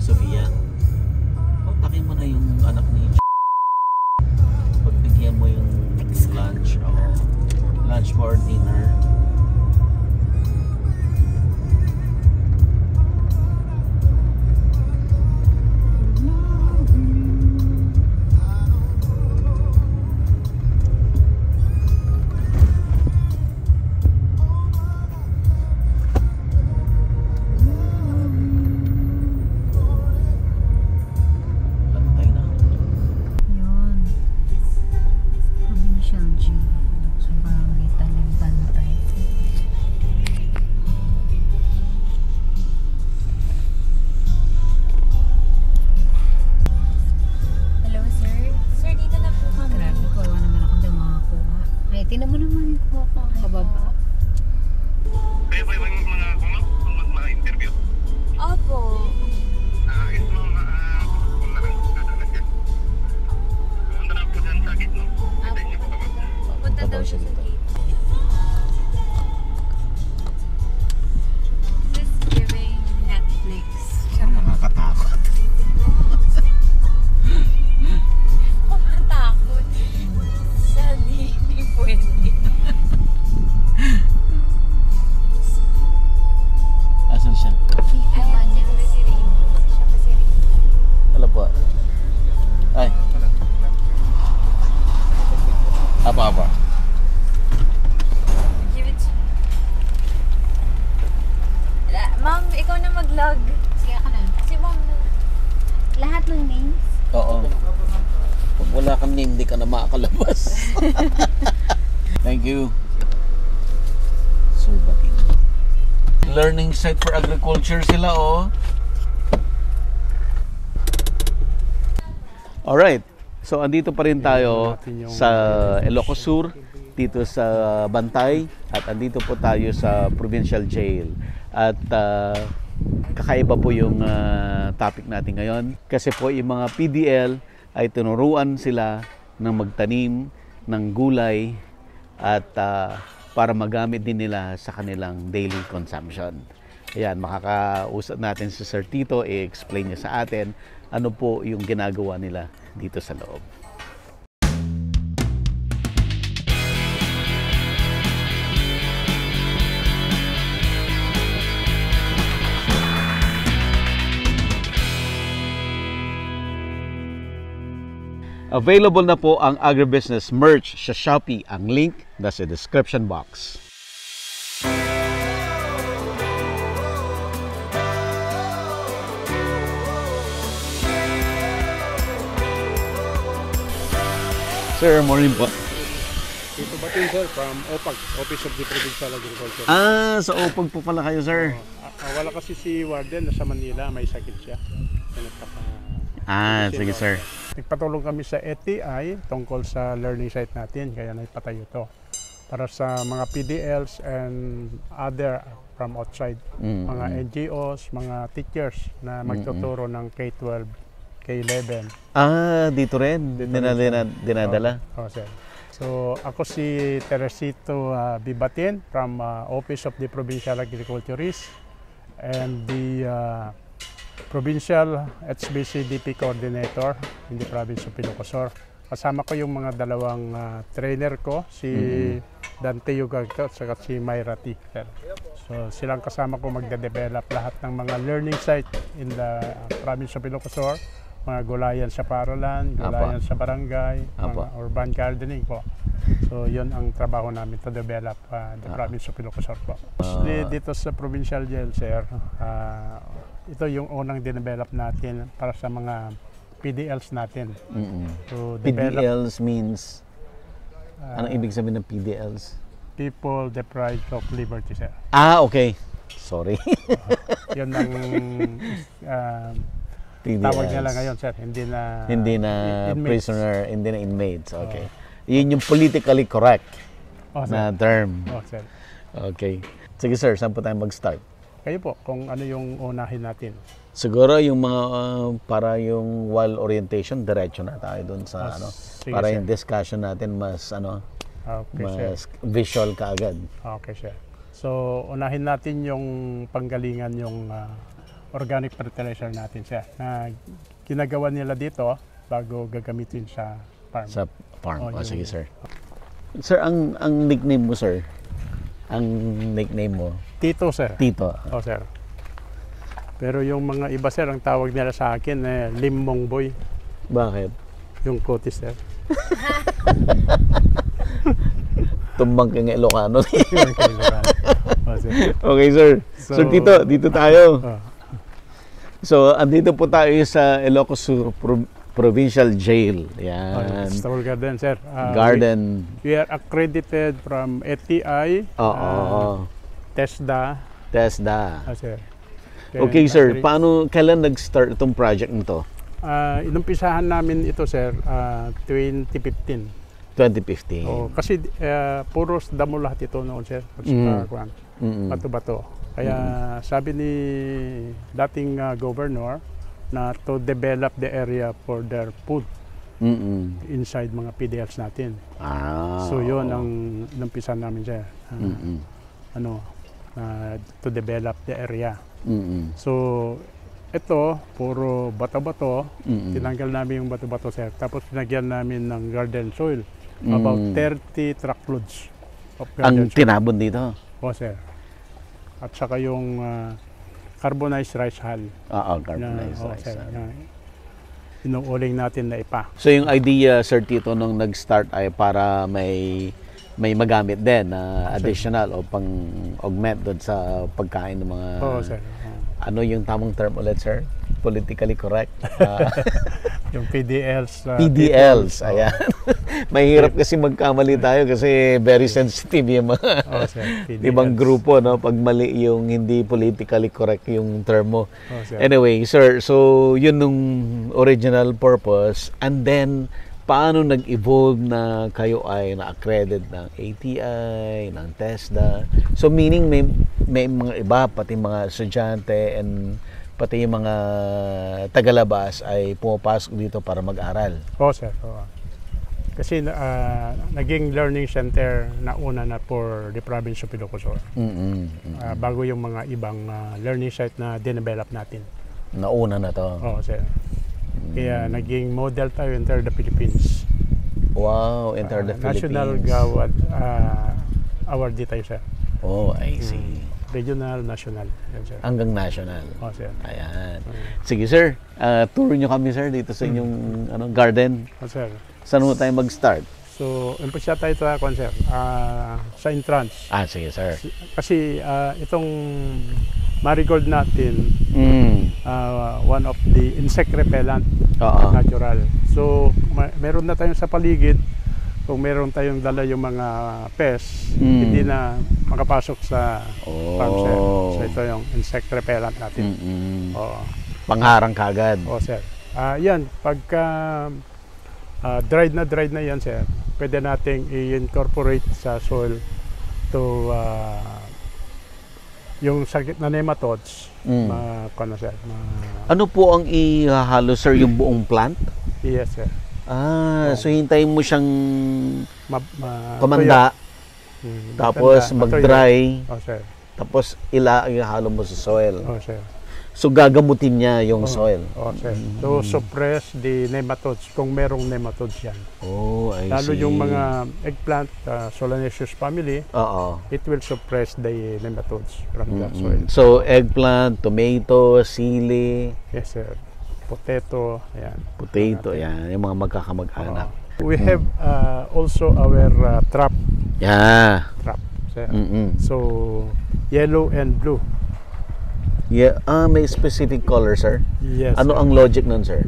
Sofia. Kontakin mo na yung anak ni pagbigyan mo yung lunch o lunch for dinner. Tingnan mo naman yung kuha ko kababa. Kayo ba yung mga interview? Opo. Is mo, kung nakalagyan. Pumunta na po dyan sa gitno. Kita niyo po kapag. Punta daw siya sa gate. This is giving Netflix. Nakakatakot. Makatakot. Sabi, hindi pwede. Asan siya? Ayan niya. Siya pa si Rin. Wala po. Ay. Apa. Give it. Ma'am, ikaw na mag-log. Sige ako na. Si ma'am. Lahat ng names? Oo. Pag wala kang name, hindi ka na makakalabas. Thank you. Sir Batin. Learning site for agriculture sila, oh. Alright. So, andito pa rin tayo sa Ilocos Sur, dito sa Bantay, at andito po tayo sa Provincial Jail. At kakaiba po yung topic natin ngayon. Kasi po yung mga PDL ay tinuruan sila ng magtanim ng gulay at para magamit din nila sa kanilang daily consumption. Ayan, makakausap natin si Sir Tito, i-explain niya sa atin ano po yung ginagawa nila dito sa loob. Available na po ang agribusiness merch sa Shopee. Ang link nasa description box. Sir, morning po. Dito Batin sir, from OPAG, Office of the Provincial Agriculture. Sa OPAG po pala kayo, sir. Wala kasi si Warden nasa Manila, may sakit siya. Sige, sir. Nagpatulong kami sa ETI tungkol sa learning site natin, kaya naipatayo ito. Para sa mga PDLs and other from outside, mga NGOs, mga teachers na magtuturo ng K-12, K-11. Dito rin? Dinadala? Oo, sir. So, ako si Teresito Bibatin from Office of the Provincial Agriculturist and the Provincial HBCDP Coordinator in the Province of Ilocos Sur. Kasama ko yung mga dalawang trainer ko, si Dante Yugagto at saka si Myra T. So silang kasama ko magde-develop lahat ng mga learning site in the Province of Ilocos Sur, mga gulayan sa paralan, gulayan sa barangay, mga urban gardening po. So yun ang trabaho namin to develop the Province of Ilocos Sur po. Dito sa Provincial Jail, sir, ito yung unang dinevelop natin para sa mga PDLs natin. So, PDLs means, anong ibig sabihin ng PDLs? People Deprived of Liberty, sir. Okay. Sorry. Yun ang tawag nila ngayon, sir. Hindi na inmates. Prisoner, hindi na inmates. Okay. Yun yung politically correct na term. Sir. Okay. Sige, sir. Saan po tayo mag-start? Kayo po, kung ano yung unahin natin. Siguro yung mga para yung wall orientation, diretso na tayo dun sa sige, para sir. yung discussion natin mas Okay, mas sir. visual kaagad. Okay, sir. So, unahin natin yung panggalingan yung organic fertilizer natin siya na ginagawa nila dito bago gagamitin sa farm. Sa farm. Oh, Sige, yung- sir. Sir, ang nickname mo, sir? Ang nickname mo? Tito, sir. Tito. Oh, sir. Pero yung mga iba, sir, ang tawag nila sa akin, Limong Boy. Bakit? Yung kotis, sir. Tumbang ka nga Ilocano. Yung kailangan. Oh, sir. Okay, sir. So, So- Tito, dito tayo. Oh, So, andito po tayo sa Ilocos Sur Provincial Jail. oh, Yan. Stowell Garden, sir. Garden. We are accredited from ATI, Oo. TESDA. TESDA. Sir. Okay, sir. Kailan nag-start itong project nito? Inumpisahan namin ito, sir, 2015. 2015. Oh, kasi puros damo lahat ito noon, sir. At Mm. saka, Mm-mm. bato-bato. Kaya sabi ni dating governor na to develop the area for their food Mm-mm. inside mga PDLs natin. So oo. yun ang inumpisahan namin, sir. Mm-mm. To develop the area. Mm-mm. So ito, puro bato-bato. Mm-mm. Tinanggal namin yung bato-bato, sir. Tapos pinagyan namin ng garden soil. Mm. About 30 truckloads of Ang garden soil. tinabon dito? O, sir. At saka yung carbonized rice hull. Oo, carbonized na, rice. sir, na inuuling natin na ipa. So yung idea, Sir Tito, nung nag-start ay para may magamit din na additional o pang-augment doon sa pagkain ng mga... Oo, sir. Ano yung tamang term ulit, sir? Politically correct? Yung PDLs. PDLs, people, ayan. Mahirap kasi magkamali tayo kasi very sensitive yung mga Oh, sir. PDLs. ibang grupo, no? Pag mali yung hindi politically correct yung term mo. Oh, sir. Anyway, sir, so yun nung original purpose, and then paano nag-evolve na kayo ay na-accredit ng ATI, ng TESDA? So meaning may mga iba, pati mga estudyante and pati yung mga tagalabas ay pumapasok dito para mag-aral. Oh, sir. Oo. Kasi naging learning center na una na for the province of Ilocos Sur. Bago yung mga ibang learning site na dinevelop natin. Nauna na to. Oo, sir. Kaya naging model tayo enter the Philippines. Wow, enter the National Philippines. Gawad awardee tayo, sir. Oh, I see. Regional, national. Yan, sir. Hanggang national. Oh, sir. Ayan. Sige, sir. Tour nyo kami, sir, dito sa inyong garden. Oh, sir. Saan mo tayo mag-start? So, umpisa tayo ito, sir, sa entrance. Sige, sir. Kasi itong marigold natin, one of the insect repellent, Oo. natural. So, meron na tayong sa paligid. Kung meron tayong dala yung mga pest, hindi na makapasok sa farm, sir. So, ito yung insect repellent natin. Oo. Pangharang kagad. Oo, sir. Yan, pagka dried na yan, sir, pwede nating i-incorporate sa soil to yung sakit na nematodes. Sir, Ano po ang ihahalo, sir, yung buong plant? yes, sir. So hintayin mo siyang Pamanda. pamanda, tapos mag-dry, Oh, sir. tapos ihalo mo sa soil. Oh, sir. So gagamutin niya yung soil. Oh, sir. To suppress the nematodes, kung merong nematodes yan. Oh, I Lalo see. yung mga eggplant, Solanaceous family, Oo. it will suppress the nematodes from that soil. So eggplant, tomato, sili, Yes, sir. Potato, ayan. potato, yan, yung mga magkakamag-anak. We have also our trap, Yeah. sir. Mm-mm. So, yellow and blue. Yeah, may specific color, sir. Yes. Ano sir. ang logic nun, sir?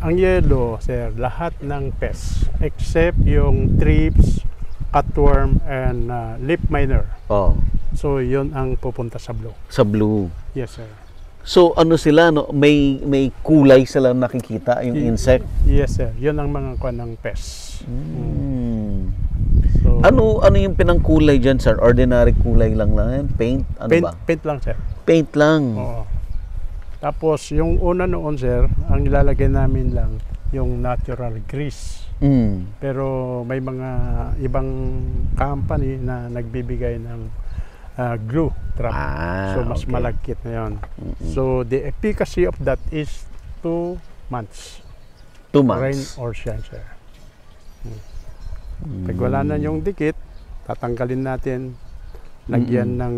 Ang yellow, sir, lahat ng pests except yung thrips, cutworm, and leaf miner. Oh, So, yun ang pupunta sa blue. sa blue. Yes, sir. So ano sila, no? May kulay sila nakikita yung insect. Yes, sir. Yun ang mga kuwan ng pests. So, Ano yung pinangkulay diyan, sir? Ordinary kulay lang yan? Paint? Ano ba? paint lang, sir. Paint lang. Oo. Tapos, yung una noon, sir, ang nilalagay namin lang yung natural grease. Pero may mga ibang company na nagbibigay ng glue. trap. So mas okay. malagkit na yun. So the efficacy of that is 2 months. 2 Rain months. or shine, sir. Pag wala na yung dikit, tatanggalin natin, lagyan ng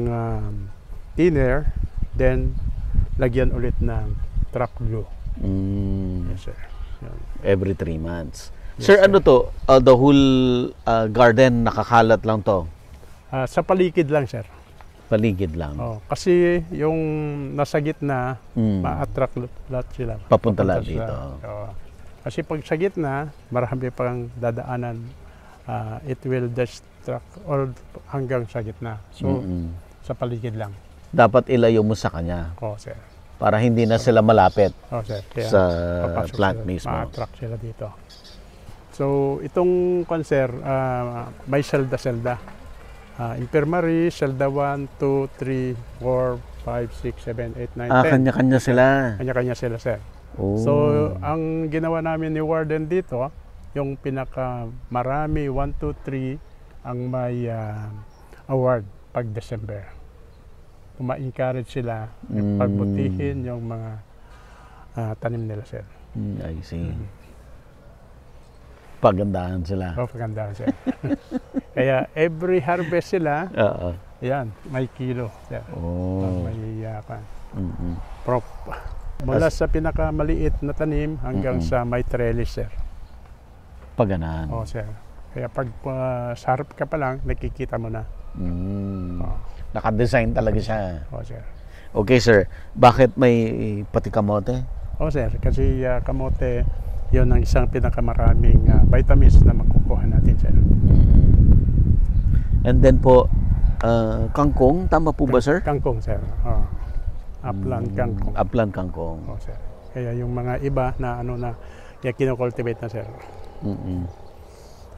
thinner, then lagyan ulit ng trap glue. Yes, sir. Yun. Every 3 months. Yes, Sir, sir. ano to? The whole garden nakakalat lang to? Sa paligid lang, sir. Paligid lang. Kasi yung nasa gitna, Mm. ma-attract lahat sila. Papunta lahat sa- dito. Oo. Kasi pag sa gitna, marami pang dadaanan. It will distract or hanggang sa gitna. So, Mm-mm. sa paligid lang. Dapat ilayo mo sa kanya Sir. para hindi na sila malapit Sir. Kaya sa papasok plant sila, mismo. ma-attract sila dito. So, itong concert, may selda-selda. Infirmary, selda 1, 2, 3, 4, 5, 6, 7, 8, 9, 10. Kanya-kanya sila. Kanya-kanya sila, sir. Oh. So, ang ginawa namin ni Warden dito, yung pinaka marami, 1, 2, 3, ang may award pag December. Ma-encourage sila, pagbutihin yung mga tanim nila, sir. I see. Pagandahan sila. Pagandahan, sir. Kaya every harvest sila, Oo. yan, may kilo, sir. Oh. May Mm-mm. prop. Mula sa pinakamaliit na tanim hanggang sa may trellis, sir. Paganahan. Sir. Kaya pag sa harap ka pa lang, nakikita mo na. Naka-design talaga siya. Sir. Okay, sir. Bakit may pati kamote? Sir. Kasi kamote, yun ang isang pinakamaraming vitamins na makukuha natin, sir. And then po, kangkong. Tama po ba, sir? Kangkong, sir. Upland kangkong. Upland kangkong. Sir. Kaya yung mga iba na kaya kinocultivate na, sir.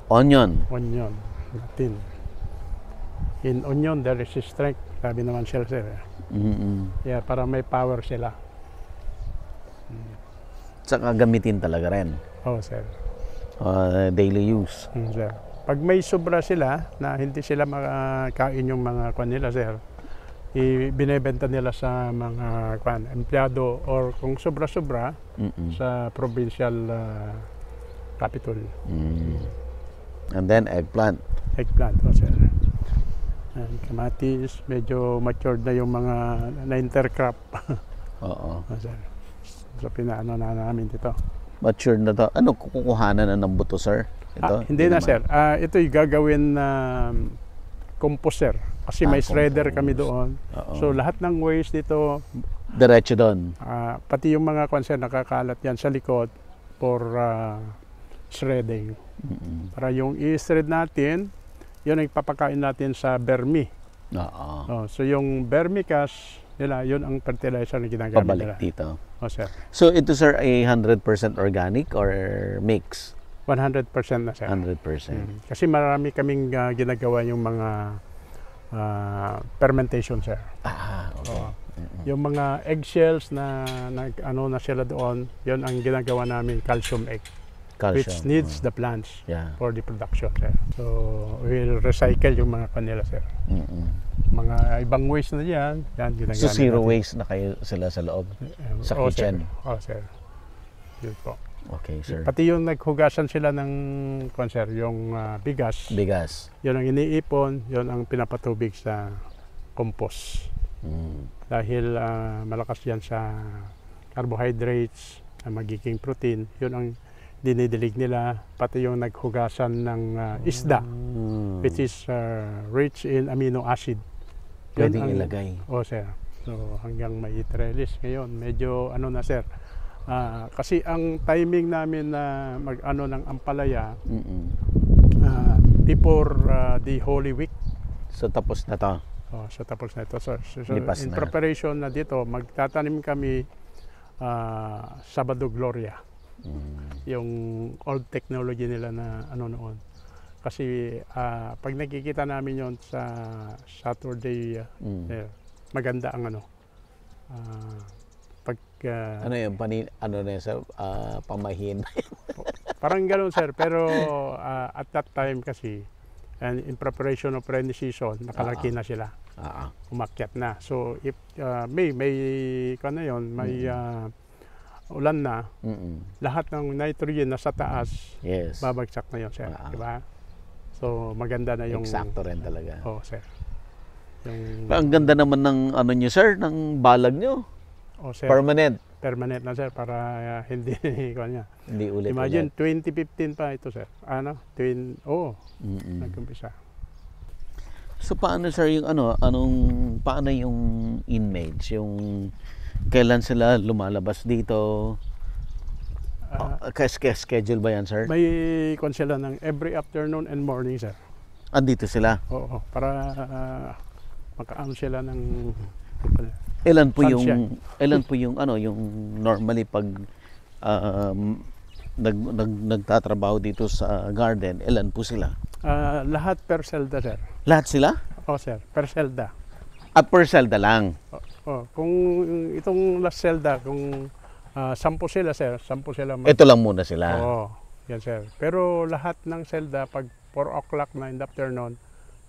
Onion. Onion. Natin. In onion, there is strength. Sabi naman sila, sir. Kaya para may power sila. Saka gamitin talaga rin. Sir. Daily use. Sir. Pag may sobra sila na hindi sila makakain yung mga kwan nila, sir, binebenta nila sa mga empleyado or kung sobra-sobra sa provincial capital. And then eggplant. Eggplant, sir. And kamatis, medyo matured na yung mga na-intercrop. Oo. Sir. So pinaano na namin dito. Mature na to. Ano, kukuhanan na ng buto, sir? Ito? Hindi na, naman. sir. Ito'y gagawin na compost, sir. Kasi may shredder compost. kami doon. Oo. So lahat ng waste dito, Diretso doon. pati yung mga kwan, sir, nakakalat yan sa likod for shredding. Para yung i-shred natin, yun ang ipapakain natin sa vermi. Oo. So yung vermicast nila, yun ang fertilizer na ginagamit Pabalik nila. dito. Sir. So ito, sir, ay 100% organic or mix? 100% na, sir. 100%. Kasi marami kaming ginagawa yung mga fermentation, sir. Okay. Yung mga eggshells na na sila doon, yun ang ginagawa namin calcium egg, which Calcium. needs the plants Yeah. for the production, sir. So we'll recycle yung mga kanila, sir. Mga ibang waste na yan ginagamit So zero natin. waste na kayo sila sa loob? Sa kitchen? Sir. Yun po. Okay, sir. Pati yung naghugasan sila ng yung bigas, Bigas. yun ang iniipon, yun ang pinapatubig sa compost. Dahil malakas yan sa carbohydrates, na magiging protein, yun ang dinidilig nila. Pati yung naghugasan ng isda, which is rich in amino acid. Yun Pwedeng ang- ilagay. sir. So hanggang may trellis ngayon, medyo na, sir. Kasi ang timing namin na ng ampalaya before the Holy Week. So tapos na to. So tapos na ito. So Lipas in na. preparation na dito, magtatanim kami Sabado Gloria. Yung old technology nila na noon. Kasi pag nakikita namin yon sa Saturday, maganda ang pag Ano yung pamahin? parang ganoon, sir, pero at that time kasi And in preparation of rainy season, nakalaki na sila. Umakyat na. So if may kung ano yun, may ulan na, lahat ng nitrogen na sa taas, Yes. babagsak na yun, sir. Diba? So maganda na yung... Eksakto rin talaga. Oo, sir. Yung, Ang ganda naman ng ano nyo, sir, ng balag nyo. sir, Permanent. permanent na, sir, para hindi kanya. Hindi ulit. Imagine 2015 pa ito, sir. Nag-umpisa. So paano, sir, yung paano yung inmates, yung kailan sila lumalabas dito? Schedule ba yan, sir? May kon sila ng every afternoon and morning, sir. Andito sila. Oo, para makaano sila ng Ilan po sunshine. yung yung normally pag nagtatrabaho dito sa garden, ilan po sila? Lahat per selda, sir. Lahat sila? Oo, sir, per selda. At per selda lang. Kung itong last selda, kung 10 sila, sir, 10 sila. Ito lang muna sila. Oo, yan, sir. Pero lahat ng selda, pag 4 o'clock na in the afternoon,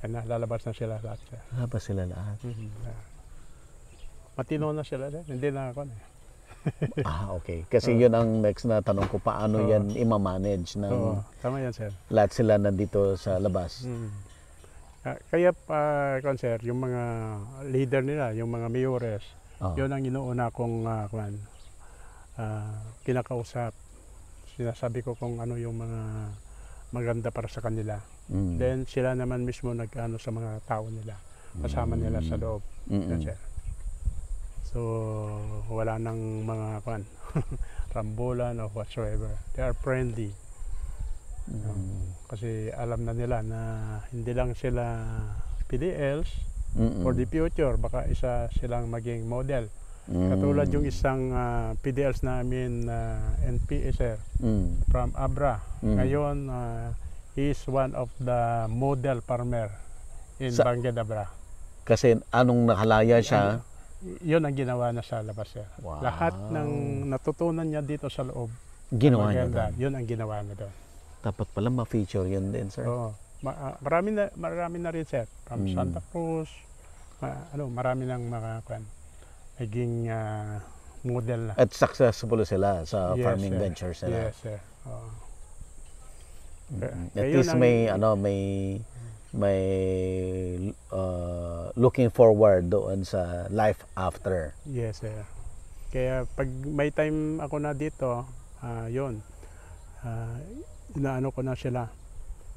lalabas na sila lahat, sir. Lalabas sila lahat. Matino na sila, sir. Hindi na ako. Okay. Kasi yun ang next na tanong ko, paano yan i-manage ng tama yan, sir. lahat sila nandito sa labas. Kaya sir, yung mga leader nila, yung mga mayores, yun ang inuuna kong kinakausap. Sinasabi ko kung ano yung mga maganda para sa kanila. Then sila naman mismo nag-ano sa mga tao nila. Kasama nila sa loob. Yan, sir. So wala nang mga rambulan or whatsoever. They are friendly. Kasi alam na nila na hindi lang sila PDLs for the future, baka isa silang maging model. Katulad yung isang PDLs namin NPA, sir, from Abra. Ngayon, he is one of the model farmer in Bangued, Abra. Kasi anong nakalaya siya? Yun ang ginawa na sa labas, sir. Wow. Lahat ng natutunan niya dito sa loob, Ginawa niya doon. yun ang ginawa niya doon. Dapat pala ma-feature yun din, sir. Oo. Marami na rin, sir. From Santa Cruz, marami nang mga naging model na. At successful sila sa farming sir. ventures nila. Yes, sir. Oo. At least may looking forward doon sa life after. Yes, sir. Kaya pag may time ako na dito, yun, inaano ko na sila,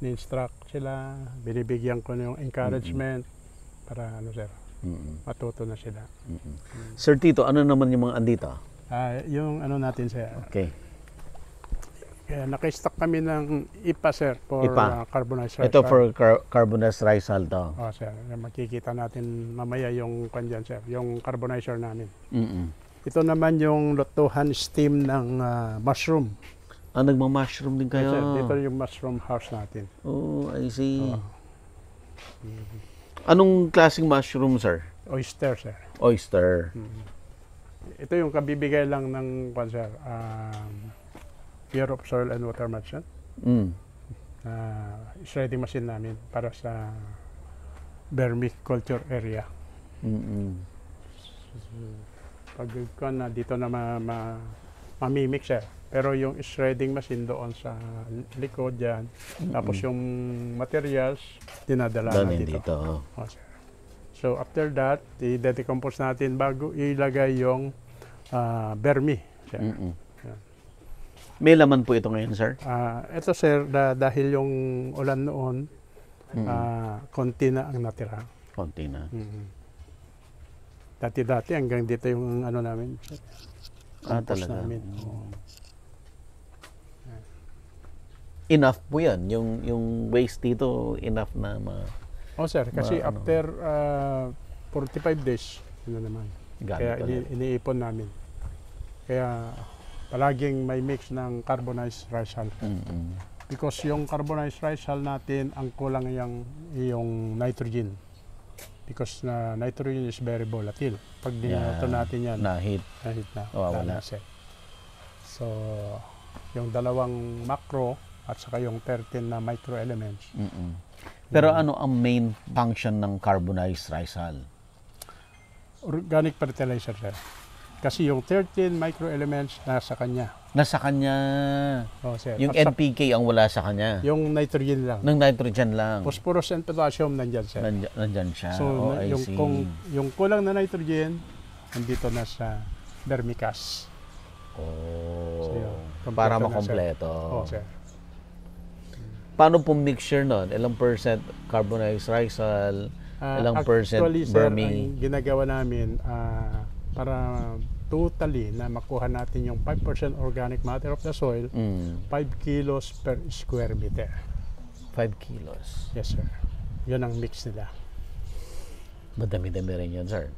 ni-instruct sila, binibigyan ko na yung encouragement para sir, matuto na sila. Sir Tito, ano naman yung mga andito? Yung natin, sir. Okay. Kaya naka-stock kami ng IPA, sir, for IPA. carbonized rice. Ito for carbonized rice hull to. Sir. Makikita natin mamaya yung kanyan, sir, yung carbonizer namin. Ito naman yung lutuhan steam ng mushroom. Nagma-mushroom din kayo? Yes, sir. Dito yung mushroom house natin. Oh, I see. Anong klaseng mushroom, sir? Oyster, sir. Oyster. Ito yung kabibigay lang ng sir, Bureau of Soil and Water Management. Shredding machine namin para sa vermiculture area. Pag dito na mamimix, sir. Pero yung shredding machine doon sa likod dyan. Tapos yung materials, dinadala na dito. Sir. So after that, i-decompose natin bago ilagay yung vermi. Sir. May laman po ito ngayon, sir? Ito, sir, dahil yung ulan noon, konti na ang natira. Konti na. Dati hanggang dito yung namin. Talaga. Namin. Enough po yan. Yung waste dito, enough na sir, kasi after 45 days, naman. Kaya iniipon namin. Kaya palaging may mix ng carbonized rice hull. Because yung carbonized rice hull natin, ang kulang yung nitrogen. Because nitrogen is very volatile. Pag dinato natin yan, nahit na. wala. So, yung dalawang macro, at saka yung 13 na microelements. Pero ano ang main function ng carbonized rice hull? Organic fertilizer, sir. Kasi yung 13 microelements nasa kanya. Nasa kanya. Oh, sir. Yung At NPK ang wala sa kanya. yung nitrogen lang. Ng nitrogen lang. Phosphorus and potassium nandyan, sir. Nandyan siya. So, I yung, see. yung kulang na nitrogen, nandito na sa vermicast. Oh. So, yun. Para Kompleto na, makompleto. Oh, sir. Paano pong mixture nun? Ilang percent carbonized rice hull? Ilang percent actually, sir, vermi? ang ginagawa namin, para totally na makuha natin yung 5% organic matter of the soil, 5 kilos per square meter. 5 kilos. Yes, sir. Yun ang mix nila. Madami-dami rin yun, sir.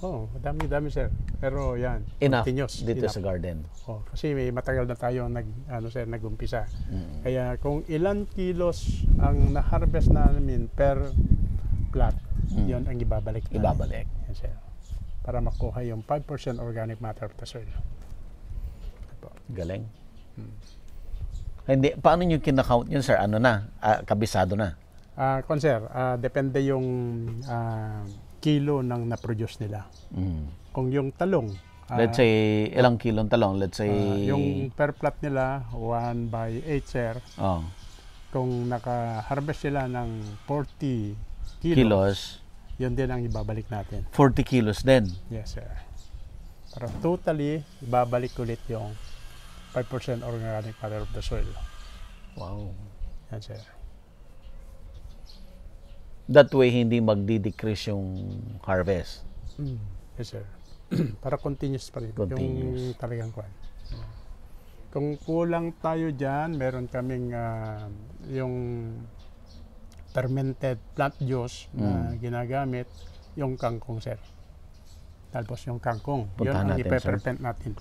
Oh, dami-dami, sir. Pero yan, Enough continuous. dito Enough. sa garden. Oh, kasi may matagal na tayo nag-umpisa. Kaya kung ilan kilos ang na-harvest namin per plot, yun ang ibabalik namin. Ibabalik. Yes, sir. Para makuha yung 5% organic matter of the soil. Galing. Hindi, paano nyo kinakount yun, sir? Ano na? Kabisado na? Sir, depende yung kilo ng na-produce nila. Kung yung talong, Let's say, ilang kilong talong? Let's say... yung per plot nila, 1/8, sir. Oh, Kung naka-harvest sila ng 40 kilos, kilos. yun din ang ibabalik natin. 40 kilos din. Yes, sir. Para totally, ibabalik ulit yung 5% organic matter of the soil. Wow. Yan, sir. That way, hindi magdi-decrease yung harvest. Yes, sir. Para continuous pa rin. Continuous. Yung talagang kwan. Kung kulang tayo dyan, meron kaming yung fermented plant juice na ginagamit, yung kangkong, sir. Tapos yung kangkong, Puntahan yun ang natin, ipe-ferment natin.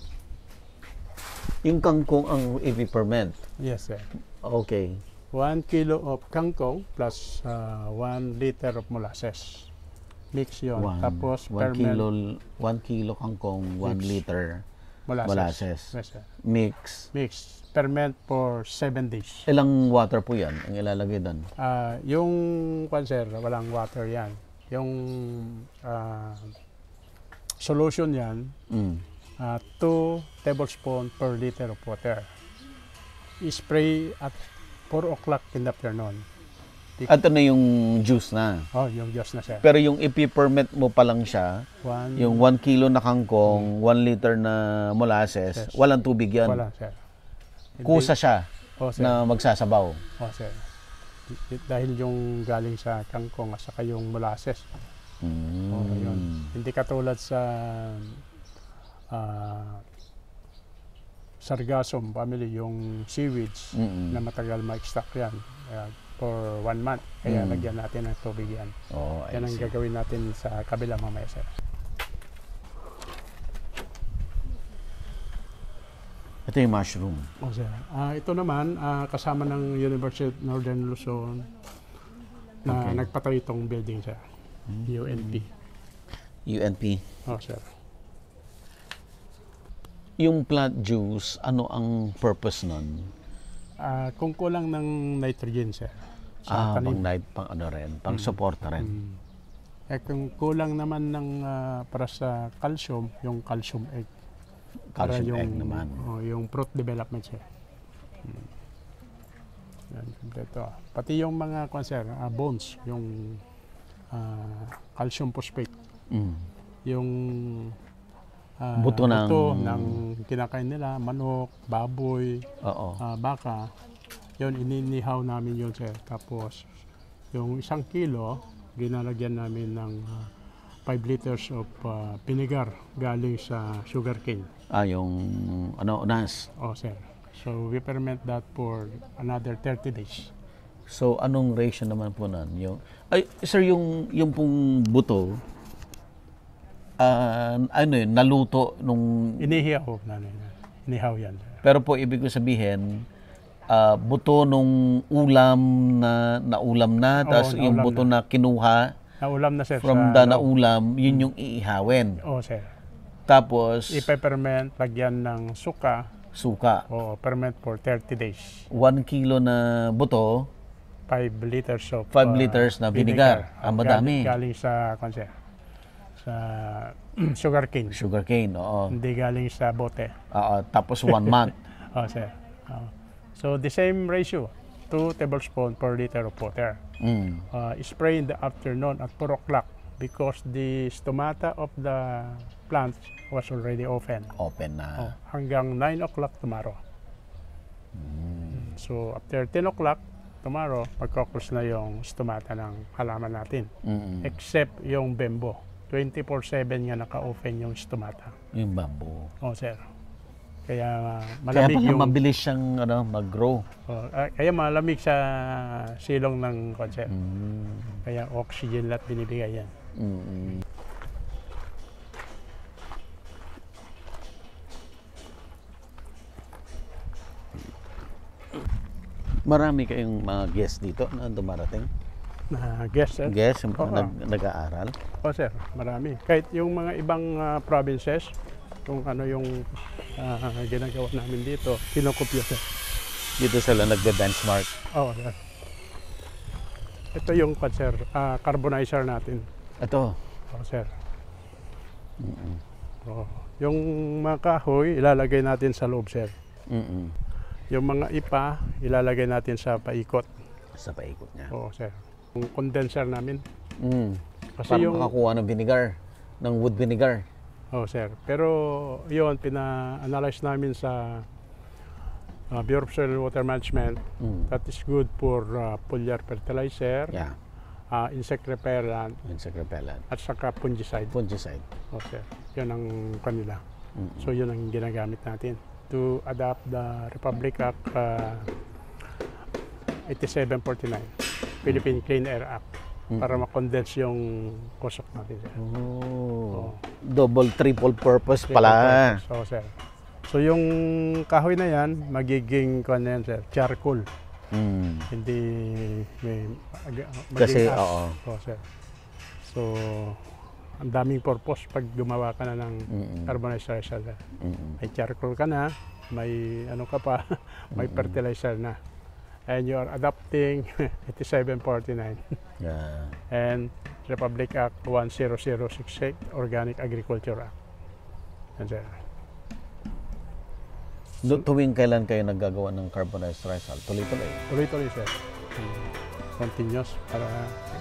Yung kangkong ang i-ferment. Yes, sir. Okay. 1 kilo of kangkong plus 1 liter of molasses. Mix yun. Tapos 1 kilo kangkong, 1 liter molasses. Yes, sir. Mix. Ferment for 7 days. Ilang water po yan ang ilalagay doon? Yung sir, walang water yan. Yung solution yan, 2 tablespoon per liter of water. I-spray at 4 o'clock in the afternoon. At ano yung juice na? Oh, yung juice na, sir. Pero yung ipi-ferment mo pa lang siya, yung 1 kilo na kangkong, 1 liter na molasses, walang tubig yan. Wala, sir. Kusa siya Sir. na magsasabaw. Sir. Dahil yung galing sa kangkong at saka yung molasses. Yun. Hindi katulad sa sargassum family, yung seaweeds na matagal ma-extract yan for 1 month. Kaya lagyan natin ng tubig yan. Yan ang gagawin natin sa kabila mamaya, sir. Ito yung mushroom. Sir. Ito naman, kasama ng University of Northern Luzon na nagpatayo itong building, sir. UNP. UNP. Sir. Yung plant juice, ano ang purpose nun? Kung kulang ng nitrogen, sir. Sa Pang tanim. night, pang ano rin, pang suporta rin. Kung kulang naman ng para sa calcium, yung calcium egg. Para Calcium yung, egg naman. Yung fruit development, sir. Yan, kompleto. Pati yung mga sir, bones, yung calcium phosphate. Yung Buto ng kinakain nila, manok, baboy, baka. Yun, ininihaw namin yun, sir. Tapos, yung 1 kilo, ginalagyan namin ng 5 liters of vinegar galing sa sugarcane. Yung unas. Sir. So, we ferment that for another 30 days. So, anong ratio naman po nun? Sir, yung pong buto, naluto nung... Inihaw Inihaw yan. Pero po, ibig ko sabihin, buto nung ulam na naulam na, tapos yung naulam buto na kinuha Naulam na, sir. from the naulam, yun yung iihawin. Sir. Tapos, I-peppermint, lagyan ng suka, Suka. o ferment for 30 days. 1 kilo na buto, 5 liters of 5 liters na vinegar. Ang madami. Galing sa sa sugarcane. Sugarcane, oo. Hindi galing sa bote. Tapos 1 month. Sir. So the same ratio, 2 tablespoons per liter of water. Spray in the afternoon at 4 o'clock because the stomata of the plant was already open. Open na. Hanggang 9 o'clock tomorrow. So after 10 o'clock tomorrow, magkoclose na yung stomata ng halaman natin. Except yung bembo. 24/7 nga naka-open yung stomata. Yung bamboo. Sir. Kaya Kaya malamig pala yung mabilis siyang mag-grow. kaya malamig sa silong ng konser. Kaya oxygen lahat binibigay yan. Marami kayong mga guests dito na dumarating? Guest, sir? Guests yung Oo. nag-aaral? Sir, marami. Kahit yung mga ibang provinces, kung ano yung ginagawa namin dito, kinokopya, sir. Dito sila nagbe-benchmark. Sir. Ito yung sir, carbonizer natin. Ito. Sir. Yung mga kahoy, ilalagay natin sa loob, sir. Yung mga ipa, ilalagay natin sa paikot. Sa paikot niya. Sir. Yung condenser namin. Kasi Para makakuha ng vinegar, ng wood vinegar. Sir. Pero yun, pina-analyze namin sa Bureau of Soil and Water Management. That is good for foliar fertilizer, Yeah. insect repellent, Insect repellent. at saka fungicide. Fungicide. Sir. Yun ang kanila. So yun ang ginagamit natin to adapt the Republic Act 8749, Philippine Clean Air Act, para ma-condense yung kusok natin, sir. Double, triple purpose pala. Sir. So yung kahoy na yan, magiging sir, charcoal. Hindi Kasi, maging ash. oo. Sir. So, ang daming purpose pag gumawa ka na ng carbonizer, sir. May charcoal ka na, may ano ka pa, may fertilizer na. And you are adopting 8749 Yeah. and Republic Act 10068, Organic Agriculture Act. And sir. Tuwing kailan kayo naggagawa ng carbonized rice hull? Tuloy-tuloy. Tuloy-tuloy, sir. Continuous.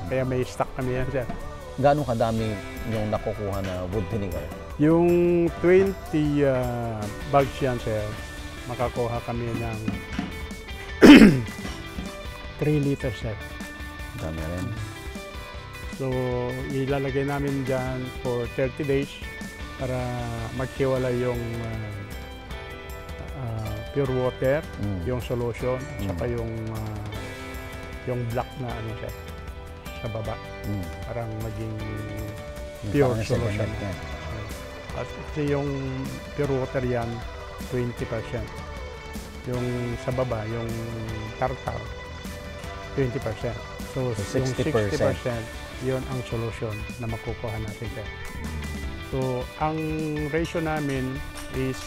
Kaya may stock kami yan, sir. Gaano kadami yung nakukuha na wood vinegar? Yung 20 bags yan, sir, makakuha kami ng 3 liters, sir. Dami rin. So, ilalagay namin dyan for 30 days para maghiwala yung pure water, yung solution, saka yung black na ano, sir, sa baba. Parang maging pure Parang solution. cement yan. Kasi yung pure water yan, 20%. Yung sa baba, yung tartar, 20%. So, So, yung 60%. 60%, yun ang solution na makukuha natin, sir. So, ang ratio namin is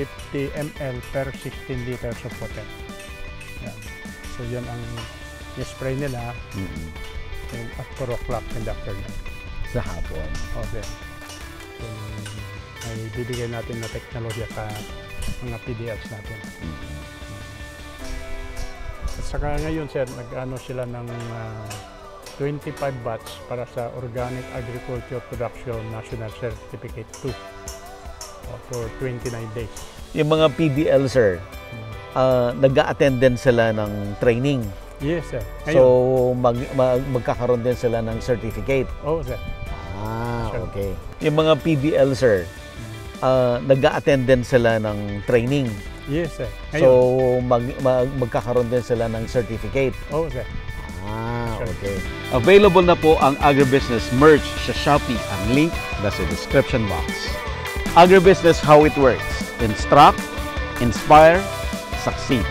50 ml per 16 liters of water. Yan. So, yun ang spray nila at 4 o'clock in the afternoon. Sa hapon. Okay. So, ay bibigyan natin na teknolohiya sa mga PDLs natin. At saka ngayon, sir, nag-ano sila ng 25 batch para sa Organic Agriculture Production National Certificate 2 for 29 days. Yung mga PDL, sir, nag-a-attend din sila ng training. Yes, sir. So, magkakaroon din sila ng certificate. Sir. Sure. Okay. Yung mga PDL, sir, nag-a-attend din sila ng training. Yes, sir. So, magkakaroon din sila ng certificate. Sir. Okay. Available na po ang Agribusiness merch sa Shopee. Ang link nasa description box. Agribusiness, how it works. Instruct, inspire, succeed.